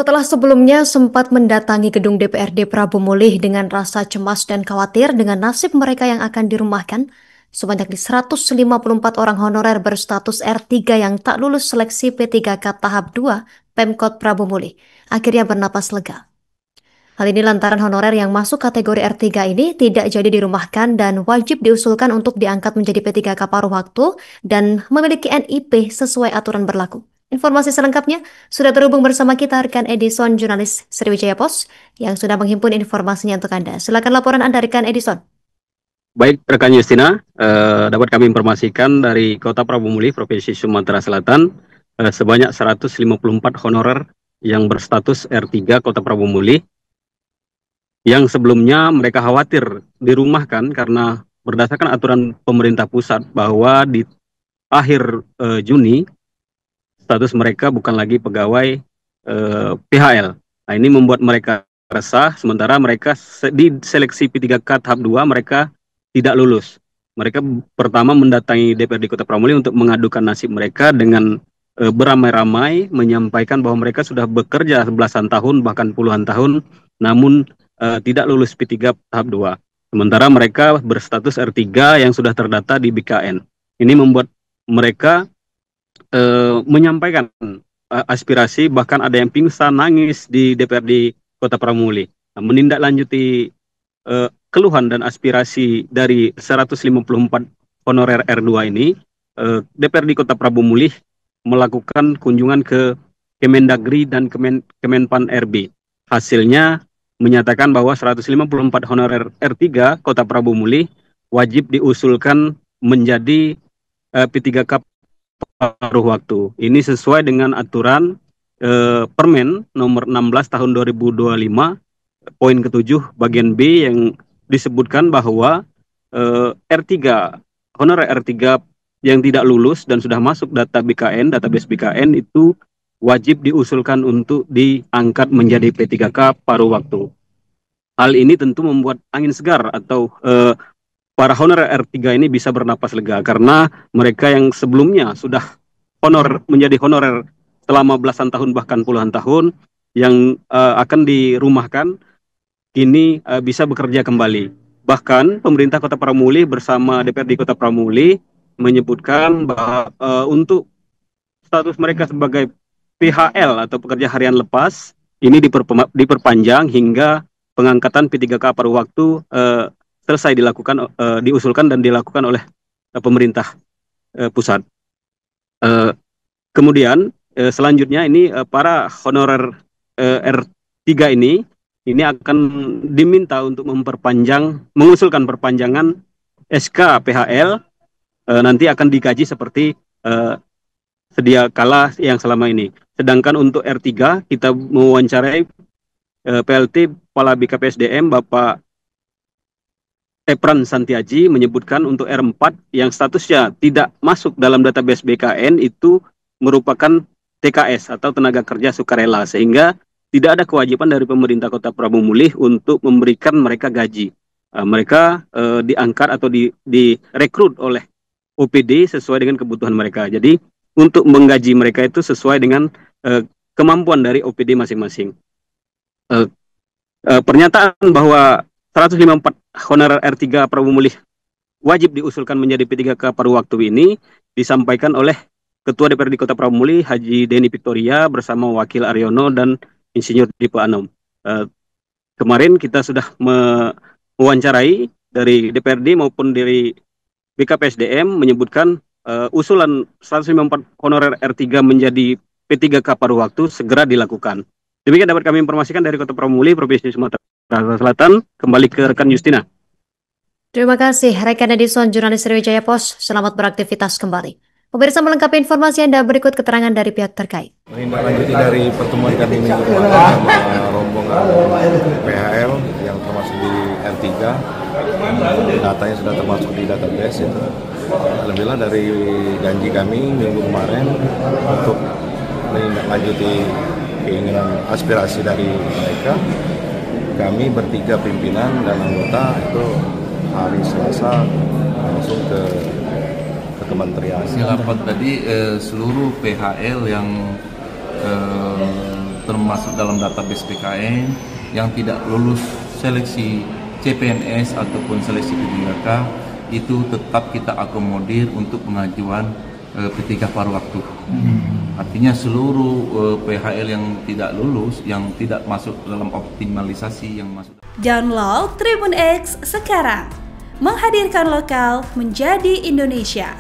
Setelah sebelumnya sempat mendatangi gedung DPRD Prabu Mulih dengan rasa cemas dan khawatir dengan nasib mereka yang akan dirumahkan, sebanyak 154 orang honorer berstatus R3 yang tak lulus seleksi P3K tahap 2 Pemkot Prabu Mulih akhirnya bernapas lega. Hal ini lantaran honorer yang masuk kategori R3 ini tidak jadi dirumahkan dan wajib diusulkan untuk diangkat menjadi P3K paruh waktu dan memiliki NIP sesuai aturan berlaku. Informasi selengkapnya sudah terhubung bersama kita rekan Edison, jurnalis Sriwijaya Pos, yang sudah menghimpun informasinya untuk Anda. Silakan laporan Anda rekan Edison. Baik, rekan Justina, dapat kami informasikan dari Kota Prabu Mulih, Provinsi Sumatera Selatan, sebanyak 154 honorer yang berstatus R3 Kota Prabu Mulih, yang sebelumnya mereka khawatir dirumahkan karena berdasarkan aturan pemerintah pusat bahwa di akhir Juni, status mereka bukan lagi pegawai PHL. Nah, ini membuat mereka resah, sementara mereka di seleksi P3K tahap 2 mereka tidak lulus. Mereka pertama mendatangi DPRD Kota Prabu Mulih untuk mengadukan nasib mereka dengan beramai-ramai menyampaikan bahwa mereka sudah bekerja belasan tahun bahkan puluhan tahun namun tidak lulus P3 tahap 2. Sementara mereka berstatus R3 yang sudah terdata di BKN. Ini membuat mereka menyampaikan aspirasi, bahkan ada yang pingsan nangis di DPRD Kota Prabu Mulih. Nah, menindaklanjuti keluhan dan aspirasi dari 154 honorer R2 ini, DPRD Kota Prabu Mulih melakukan kunjungan ke Kemendagri dan Kemenpan RB. Hasilnya menyatakan bahwa 154 honorer R3 Kota Prabu Mulih wajib diusulkan menjadi P3K paruh waktu. Ini sesuai dengan aturan Permen nomor 16 tahun 2025 poin ke-7 bagian B yang disebutkan bahwa R3 honorer R3 yang tidak lulus dan sudah masuk data BKN, database BKN itu wajib diusulkan untuk diangkat menjadi P3K paruh waktu. Hal ini tentu membuat angin segar atau para honorer R3 ini bisa bernapas lega karena mereka yang sebelumnya sudah menjadi honorer selama belasan tahun bahkan puluhan tahun yang akan dirumahkan kini bisa bekerja kembali. Bahkan pemerintah Kota Prabu Mulih bersama DPRD Kota Prabu Mulih menyebutkan bahwa untuk status mereka sebagai PHL atau pekerja harian lepas ini diperpanjang hingga pengangkatan P3K paruh waktu selesai diusulkan dan dilakukan oleh pemerintah pusat. Kemudian selanjutnya ini para honorer R3 ini akan diminta untuk mengusulkan perpanjangan SK PHL, nanti akan dikaji seperti sedia kala yang selama ini. Sedangkan untuk R3 kita mewawancarai PLT Kepala BKPSDM Bapak Epran Santiaji menyebutkan untuk R4 yang statusnya tidak masuk dalam database BKN itu merupakan TKS atau tenaga kerja sukarela, sehingga tidak ada kewajiban dari pemerintah Kota Prabu Mulih untuk memberikan mereka gaji. Mereka diangkat atau direkrut oleh OPD sesuai dengan kebutuhan mereka. Jadi untuk menggaji mereka itu sesuai dengan kemampuan dari OPD masing-masing. Pernyataan bahwa 154 honorer R3 Prabu Mulih wajib diusulkan menjadi P3K paruh waktu ini disampaikan oleh Ketua DPRD Kota Prabu Mulih Haji Deni Victoria bersama Wakil Aryono dan Insinyur Dipa Anom. Kemarin kita sudah mewawancarai dari DPRD maupun dari BKPSDM menyebutkan usulan 154 honorer R3 menjadi P3K paruh waktu segera dilakukan. Demikian dapat kami informasikan dari Kota Prabu Mulih, Provinsi Sumatera Selatan. Kembali ke rekan Justina. Terima kasih rekan Edison, jurnalis Sriwijaya Pos. Selamat beraktivitas kembali. Pemirsa, melengkapi informasi Anda berikut keterangan dari pihak terkait. Menindaklanjuti dari pertemuan kami minggu kemarin sama rombongan PHL yang termasuk di R3, datanya sudah termasuk di database itu. Alhamdulillah dari janji kami minggu kemarin untuk menindaklanjuti keinginan aspirasi dari mereka, kami bertiga pimpinan dan anggota itu hari Selasa langsung ke kementerian. Hasil rapat tadi seluruh PHL yang termasuk dalam database BKN yang tidak lulus seleksi CPNS ataupun seleksi PJK itu tetap kita akomodir untuk pengajuan P3 paruh waktu. Artinya seluruh PHL yang tidak lulus, yang tidak masuk dalam optimalisasi yang masuk. Download Tribun X sekarang, menghadirkan lokal menjadi Indonesia.